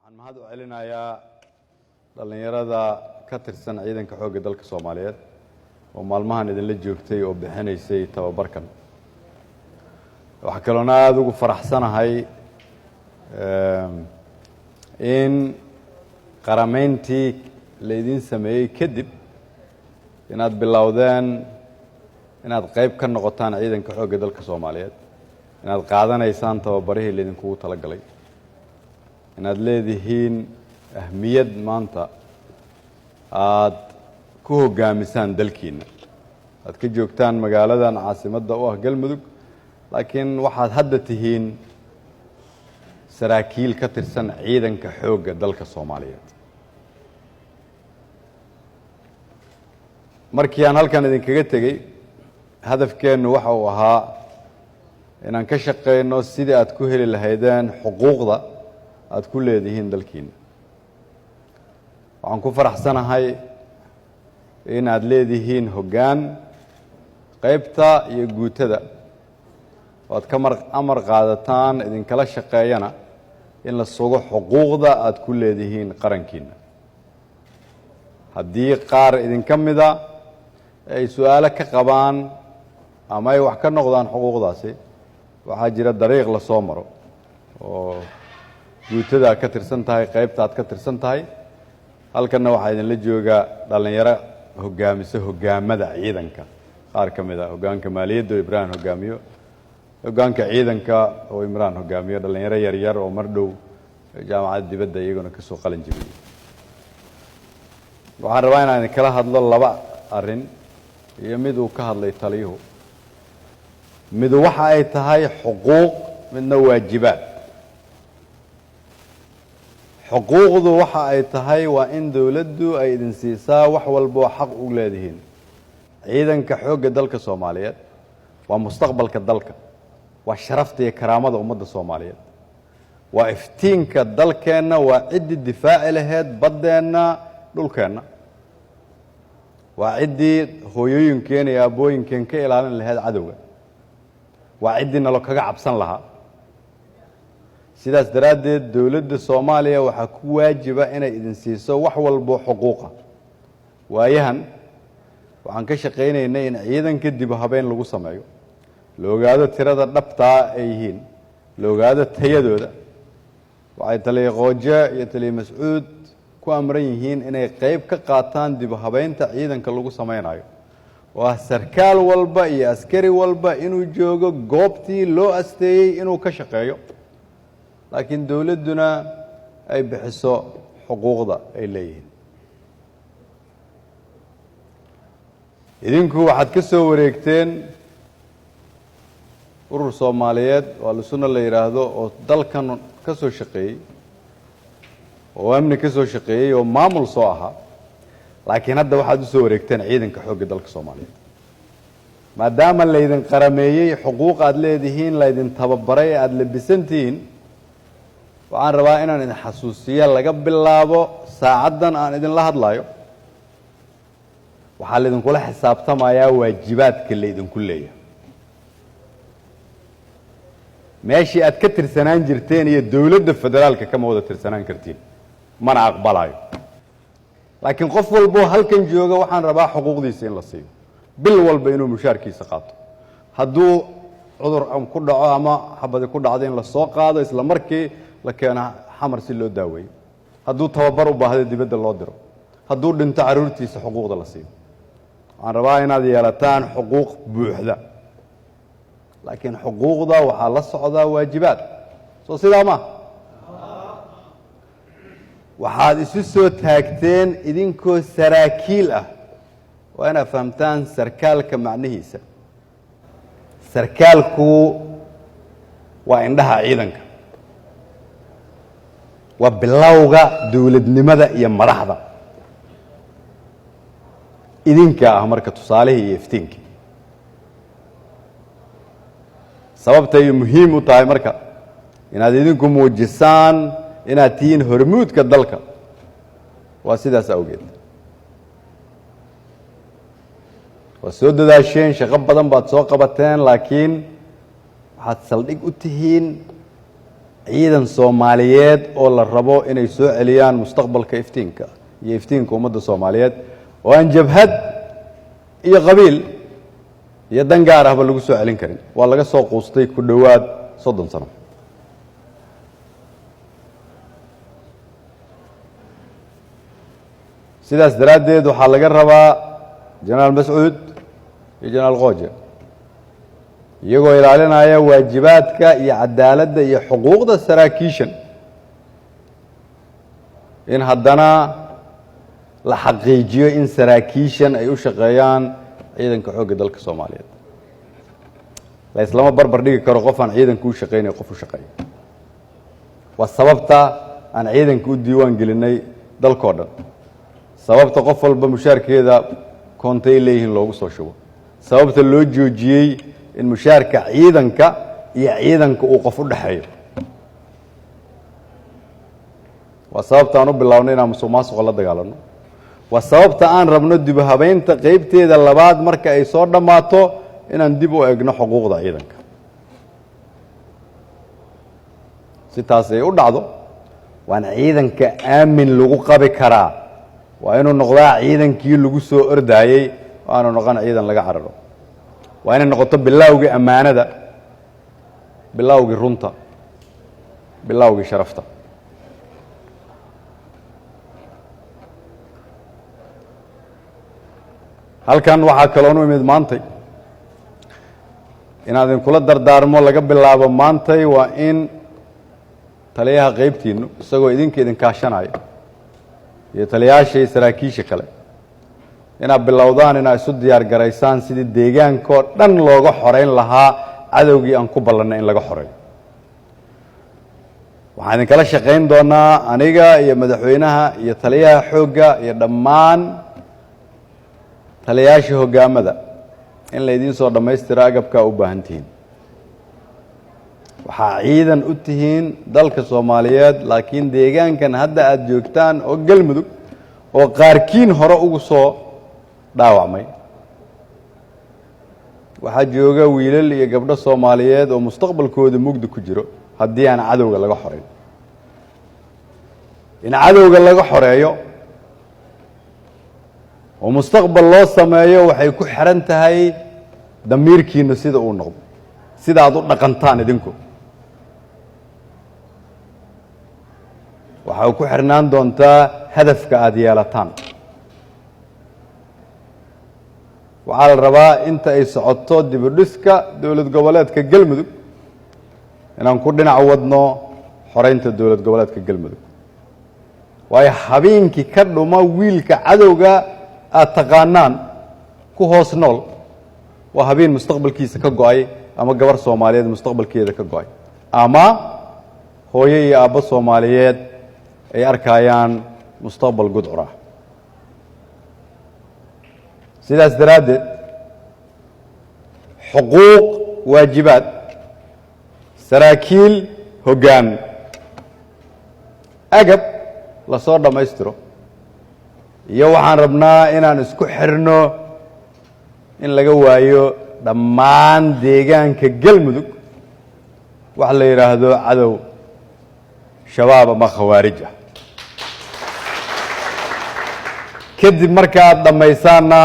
waxaan mahad u celinayaa dhalinyarada ka tirsan ciidanka xoogga dalka Soomaaliyeed oo maalmahan idin la joogtay oo bixinaysay tababarkan. waxa kale oo aad ugu faraxsanahay in qarameyntii la idin sameeyay kadib inaad bilowdeen inaad qayb ka noqotaan ciidanka xoogga dalka Soomaaliyeed, inaad qaadanaysaan tababarihii la idinkugu talagalay, inaad leedihiin ahmiyad maanta aad ku hogaamisaan dalkiina, aad ka joogtaan magaaladan caasimadda u ah Galmudug, laakiin waxaad hadda tihiin saraakiil ka tirsan ciidanka xoogga dalka Soomaaliyeed. markii aan halkan idinkaga tegey hadafkeennu waxa uu ahaa inaan ka shaqeyno sidii aad ku heli lahaydeen xuquuqda aad ku leedihiin dalkiina. waxaan ku faraxsanahay in aad leedihiin hoggaan qaybta iyo guutada oo aad ka amar qaadataan idinkala shaqeeyana in la sugo xuquuqda aad ku leedihiin qarankiina. haddii qaar idinka mida ay su'aalo ka qabaan ama ay wax ka noqdaan xuquuqdaasi, waxaa jira dariiq la soo maro oo guutada aad ka tirsan tahay, qaybta aad ka tirsan tahay. halkanna waxaa idinla jooga dhalinyaro hogaamisa hogaamada ciidanka qaar ka mid a, hoggaanka maaliyadda oo Ibrahim hogaamiyo, hoggaanka ciidanka oo Imraan hogaamiyo, dhalinyaro yaryar oo mar dhow jaamacadda dibadda iyaguna ka soo qalin jebiyey. waxaan rabaa inaan idinkala hadlo laba arrin iyo mid uu ka hadlay taliyuhu. midu waxa ay tahay xuquuq, midna waajibaad. xuquuqdu waxa ay tahay waa in dawladdu ay idin siisaa wax walba oo xaq u leedihiin. ciidanka xoogga dalka Soomaaliyeed waa mustaqbalka dalka, waa sharafta iyo karaamada ummadda Soomaaliyeed, waa iftiinka dalkeenna, waa ciddii difaaci lahayd baddeenna, dhulkeenna, waa ciddii hooyooyinkeen iyo aabbooyinkeen ka ilaalin lahayd cadowga, waa ciddii nalo kaga cabsan lahaa. sidaas daraaddeed dawladda Soomaaliya waxaa ku waajiba inay idin siiso wax walbo xuquuqa. waayahan waxaan ka shaqaynaynay in ciidanka dib u habeyn lagu sameeyo, la ogaado tirada dhabtaa ay yihiin, la ogaado tayadooda. waxay taliya qooje iyo taliya Mascuud ku amran yihiin inay qayb ka qaataan dib u habeynta ciidanka lagu sameynayo, oo ah sarkaal walba iyo askari walba inuu joogo goobtii loo asteeyey inuu ka shaqeeyo, laakiin dawladduna ay bixiso xuquuqda ay leeyihiin. idinku waxaad ka soo wareegteen urur Soomaaliyeed oo Al-Sunna la yidhaahdo oo dalkan ka soo shaqeeyey, oo amni ka soo shaqeeyey, oo maamul soo ahaa, laakiin hadda waxaad u soo wareegteen ciidanka xoogga dalka Soomaaliyeed. maadaama laydin qarameeyey, xuquuq aad leedihiin, laydin tababaray, aada labisantihiin, waxaan rabaa inaan idin xasuusiya laga bilaabo saacaddan aan idinla hadlayo waxaa laydinkula xisaabtamayaa waajibaadka laydinku leeyahay. meeshii aad ka tirsanaan jirteen iyo dawladda federaalka kama wada tirsanaan kartiin, mana aqbalayo. laakiin qof walboo halkan jooga waxaan rabaa xuquuqdiisa in la siiyo, bil walba inuu mushaarkiisa qaato. hadduu cudur ku dhaco ama xabadi ku dhacdo in la soo qaado isla markii la keeno xamar si loo daaweeyo. hadduu tababar u baahdo dibadda loo diro. hadduu dhinto carruurtiisa xuquuqda la siiyo. waxaan rabaa inaad yeelataan xuquuq buuxda, laakiin xuquuqda waxaa la socdaa waajibaad. soo sidaa ma waxaad isu soo taagteen idinkoo saraakiil ah. waa inaad fahamtaan sarkaalka macnihiisa. sarkaalku waa indhaha ciidanka, waa bilowga dawladnimada iyo madaxda. idinka ah marka tusaalihii iyo iftiinkii. sababta ay muhiim u tahay marka inaad idinku muujisaan inaad tihiin hormuudka dalka waa sidaas awgeed. waa soo dadaasheen, shaqo badan baad soo qabateen, laakiin waxaad saldhig u tihiin ciidan Soomaaliyeed oo la rabo inay soo celiyaan mustaqbalka iftiinka iyo iftiinka ummadda Soomaaliyeed oo aan jabhad iyo qabiil iyo dan gaar ahba lagu soo celin karin waa laga soo quustay ku dhawaad 30 sano sidaas daraaddeed waxaa laga rabaa Jenaraal Mas'uud iyo Jenaraal Qooje iyagoo ilaalinaya waajibaadka iyo cadaaladda iyo xuquuqda saraakiishan in haddana la xaqiijiyo in saraakiishan ay u shaqeeyaan ciidanka xoogga dalka Soomaaliyeed la islama barbar dhigi karo qof aan ciidanka u shaqeynay qof u shaqeeyo waa sababta aan ciidanka u diiwaan gelinay dalkoo dhan sababta qof walba mushaarkeeda koontay leeyihiin loogu soo shubo sababta loo joojiyey in mushaarka ciidanka iyo ciidanka uu qof u dhaxeeyo waa sababta aan u bilownay inaan musuqmaasuqa la dagaalano waa sababta aan rabno dib u habeynta qaybteeda labaad marka ay soo dhammaato inaan dib u eegno xuquuqda ciidanka si taas ay u dhacdo waan ciidanka aamin lagu qabi karaa waa inuu noqdaa ciidankii lagu soo ordaayey oo aanu noqon ciidan laga cararo waa inay noqoto bilowgii ammaanada bilowgii runta bilowgii sharafta halkan waxaa kaloo imid maantay inaad idinkula dardaarmo laga bilaabo maantay waa in taliyaha qaybtiinnu isagoo idinka idin kaashanaya iyo taliyayaasha iyo saraakiisha kale inaad bilowdaan inaad isu diyaar garaysaan sidii deegaankoo dhan looga xoreyn lahaa cadowgii aan ku ballannay in laga xoreeyo waxaan idinkala shaqayn doonaa aniga iyo madaxweynaha iyo taliyaha xoogga iyo dhammaan taliyayaasha hoggaamada in laydiin soo dhammaystiro agabkaa u baahan tihiin waxaa ciidan u tihiin dalka Soomaaliyeed laakiin deegaankan hadda aad joogtaan oo galmudug oo qaarkiin hore ugu soo dhaawacmay waxaa jooga wiilal iyo gabdho Soomaaliyeed oo mustaqbalkooda mugdi ku jiro haddii aan cadowga laga xoreyn in cadowga laga xoreeyo oo mustaqbal loo sameeyo waxay ku xiran tahay damiirkiina sida uu noqdo sida aad u dhaqantaan idinku waxa ku xirnaan doontaa hadafka aad yeelataan waxaa la rabaa inta ay socoto dib u dhiska dowlad goboleedka galmudug inaan ku dhinac wadno xoreynta dowlad goboleedka galmudug waayo habeenkii ka dhuma wiilka cadowga aad taqaanaan ku hoos nool waa habeen mustaqbalkiisa ka go'ay ama gabar Soomaaliyeed mustaqbalkeeda ka go'ay ama hooyo iyo aabbo Soomaaliyeed ay arkayaan mustaqbal gudcur ah sidaas daraaddeed xuquuq waajibaad saraakiil hoggaan agab la soo dhammaystiro iyo waxaan rabnaa inaan isku xirno in laga waayo dhammaan deegaanka galmudug wax la yidhaahdo cadow shabaab ama khawaarij ah kadib marka aad dhammaysaanna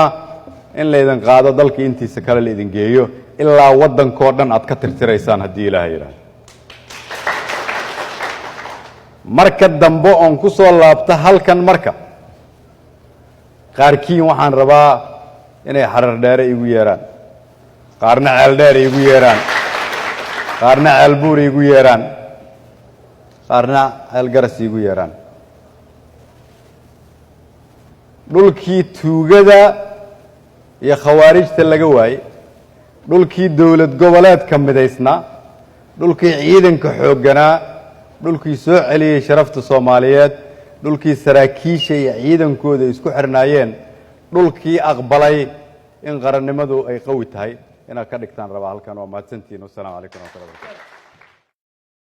in laydin qaado dalka intiisa kale laydin geeyo ilaa waddankoo dhan aad ka tirtiraysaan haddii ilaahay yidhaahdo marka dambe oon ku soo laabto halkan marka qaarkiin waxaan rabaa inay xarar dheere igu yeeraan qaarna ceel dheer igu yeeraan qaarna ceel buur igu yeeraan qaarna ceel garas igu yeeraan dhulkii tuugada iyo khawaarijta laga waayey dhulkii dowlad goboleedka midaysnaa dhulkii ciidanka xoogganaa dhulkii soo celiyey sharafta Soomaaliyeed dhulkii saraakiisha iyo ciidankooda isku xirnaayeen dhulkii aqbalay in qarannimadu ay qawi tahay inaad ka dhigtaan rabaa halkan waa mahadsantihiin. Wassalaamu calaykum warahmatullahi wabarakatuh.